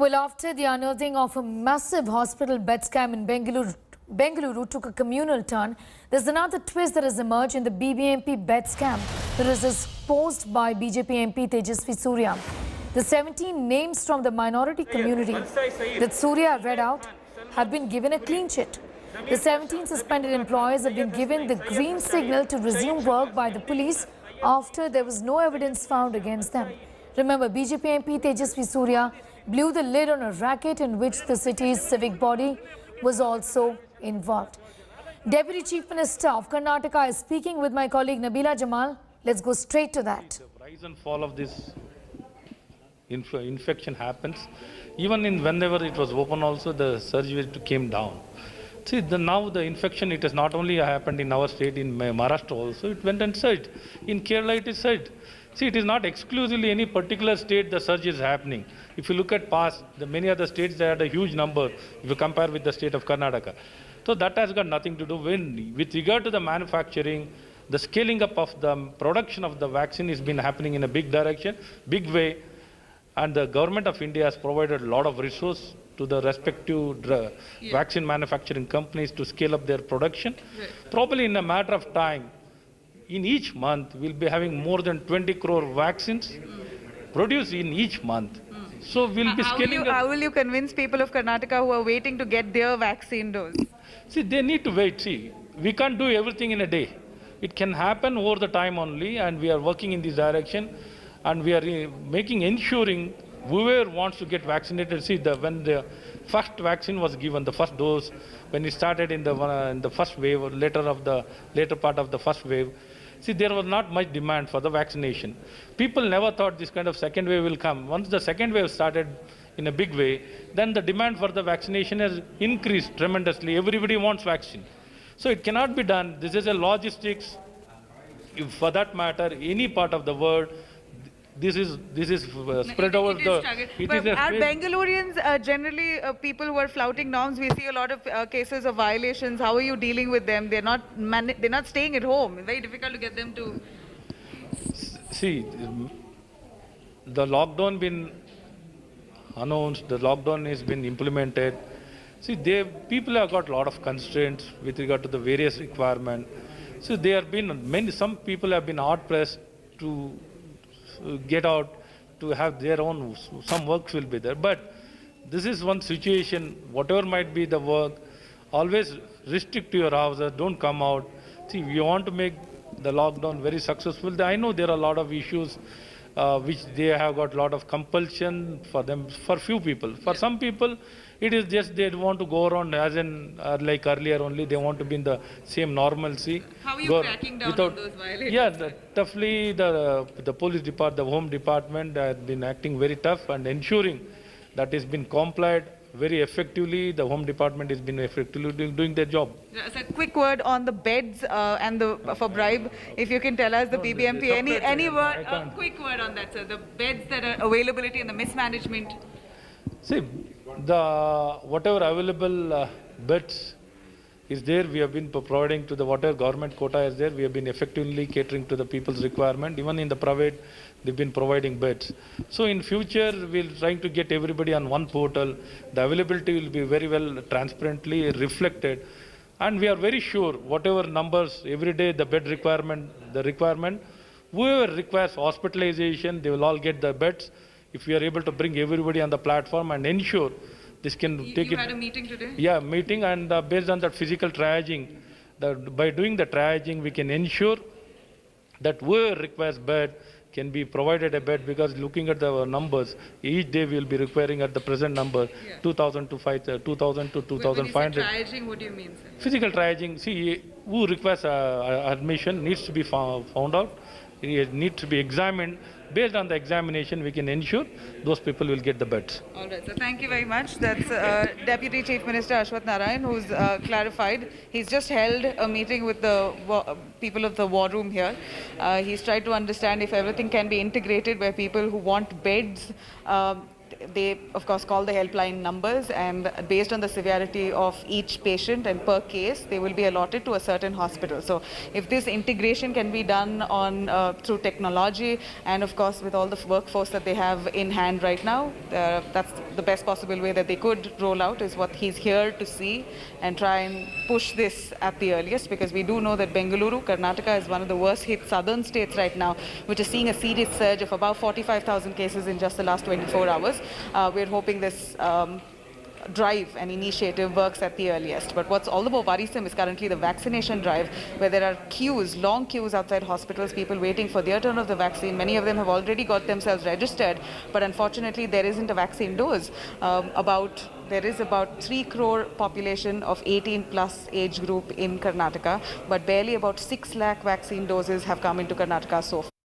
Well, after the unearthing of a massive hospital bed scam in Bengaluru took a communal turn, there's another twist that has emerged in the BBMP bed scam that is exposed by BJP MP Tejasvi Surya. The 17 names from the minority community that Surya read out have been given a clean chit. The 17 suspended employees have been given the green signal to resume work by the police after there was no evidence found against them. Remember, BJP MP Tejasvi Surya blew the lid on a racket in which the city's civic body was also involved. Deputy Chief Minister of Karnataka is speaking with my colleague Nabila Jamal. Let's go straight to that. The rise and fall of this infection happens. Even whenever it was open also, the surge came down. See, now the infection, it has not only happened in our state, in Maharashtra also, it went and surged. In Kerala, it is surged. See, it is not exclusively any particular state the surge is happening. If you look at past, the many other states, they had a huge number if you compare with the state of Karnataka. So that has got nothing to do with regard to the manufacturing, the scaling up of the production of the vaccine has been happening in a big direction, big way. And the government of India has provided a lot of resources to the respective vaccine manufacturing companies to scale up their production. Right. Probably in a matter of time, in each month, we'll be having more than 20 crore vaccines produced in each month. So we'll be scaling up. How will you convince people of Karnataka who are waiting to get their vaccine dose? See, they need to wait. See, we can't do everything in a day. It can happen over the time only, and we are working in this direction. And we are ensuring whoever wants to get vaccinated. See, when the first vaccine was given, the first dose, when it started in the first wave, or later part of the first wave, see, there was not much demand for the vaccination. People never thought this kind of second wave will come. Once the second wave started in a big way, then the demand for the vaccination has increased tremendously. Everybody wants vaccine. So it cannot be done. This is a logistics. If for that matter, any part of the world, this is spread over the. Are Bengalurians generally people who are flouting norms? We see a lot of cases of violations. How are you dealing with them? They're not staying at home. It's very difficult to get them to. See, the lockdown been announced. The lockdown has been implemented. See, people have got a lot of constraints with regard to the various requirements. So some people have been hard pressed to get out, to have their own, some works will be there. But this is one situation, whatever might be the work, always restrict to your houses, don't come out. See, we want to make the lockdown very successful. I know there are a lot of issues which they have got a lot of compulsion for them, for few people. For some people, it is just they want to go around as in like earlier only, they want to be in the same normalcy. How are you cracking down on those violations? Yeah, toughly the police department, the home department has been acting very tough and ensuring that it's been complied very effectively. The home department has been effectively doing their job. So a quick word on the beds and for bribe. If you can tell us the BBMP, any word, a quick word on that, sir. The beds that are availability and the mismanagement. See, whatever available beds is there, we have been providing to the whatever government quota is there, we have been effectively catering to the people's requirement. Even in the private, they've been providing beds. So in future, we're trying to get everybody on one portal. The availability will be very well transparently reflected. And we are very sure whatever numbers, every day the bed requirement, whoever requires hospitalization, they will all get the beds. If we are able to bring everybody on the platform and ensure this can take it. You had a meeting today? Yeah, meeting, and based on that physical triaging, by doing the triaging, we can ensure that whoever requires bed can be provided a bed, because looking at the numbers, each day we will be requiring at the present number 2,000 to 2,500. When you say triaging, what do you mean, sir? Physical triaging, see, who requires admission needs to be found out. It needs to be examined. Based on the examination, we can ensure those people will get the beds. All right, so thank you very much. That's Deputy Chief Minister Ashwath Narayan, who's clarified. He's just held a meeting with the people of the war room here. He's tried to understand if everything can be integrated, where people who want beds they, of course, call the helpline numbers, and based on the severity of each patient and per case, they will be allotted to a certain hospital. So if this integration can be done on through technology, and of course with all the workforce that they have in hand right now, that's the best possible way that they could roll out, is what he's here to see and try and push this at the earliest, because we do know that Bengaluru, Karnataka, is one of the worst hit southern states right now, which is seeing a serious surge of about 45,000 cases in just the last 24 hours. We're hoping this drive and initiative works at the earliest. But what's all the more worrisome is currently the vaccination drive, where there are queues, long queues outside hospitals, people waiting for their turn of the vaccine. Many of them have already got themselves registered, but unfortunately there isn't a vaccine dose. There is about 3 crore population of 18 plus age group in Karnataka, but barely about 6 lakh vaccine doses have come into Karnataka so far.